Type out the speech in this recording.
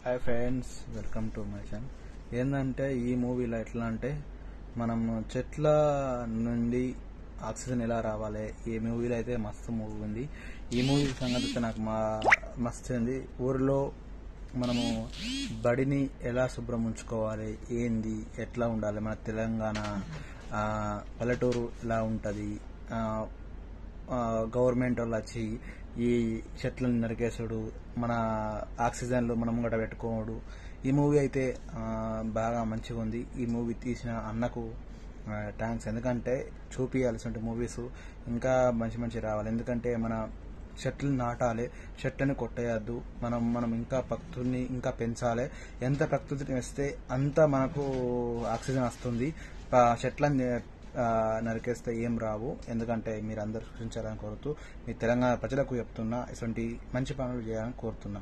Hi friends, welcome to my channel. ఏంటంటే ఈ మూవీలో ఎట్లా అంటే మనం చెట్ల నుండి ఆక్సిజన్ ఎలా రావాలి, ఈ మూవీలో అయితే మస్తు మూవీ ఉంది. ఈ మూవీ సంగతి అయితే నాకు మస్తు ఉంది. ఊరిలో మనము బడిని ఎలా శుభ్రం ఉంచుకోవాలి, ఏంది ఎట్లా ఉండాలి, మన తెలంగాణ పల్లెటూరు ఎలా ఉంటుంది, గవర్నమెంట్ వాళ్ళు వచ్చి ఈ చెట్లను నరికేసుడు, మన ఆక్సిజన్లు మనం కూడా పెట్టుకోడు. ఈ మూవీ అయితే బాగా మంచిగా ఉంది. ఈ మూవీ తీసిన అన్నకు థ్యాంక్స్. ఎందుకంటే చూపించాల్సిన మూవీస్ ఇంకా మంచి మంచి రావాలి. ఎందుకంటే మన చెట్లు నాటాలి, చెట్లను కొట్టేయద్దు. మనం ఇంకా ప్రకృతిని ఇంకా పెంచాలి. ఎంత ప్రకృతిని వేస్తే అంత మనకు ఆక్సిజన్ వస్తుంది. చెట్లను నరికేస్తే ఏం రావు. ఎందుకంటే మీరు అందరూ సృష్టించాలని కోరుతూ మీ తెలంగాణ ప్రజలకు చెప్తున్నా, ఇటువంటి మంచి పనులు చేయాలని కోరుతున్నా.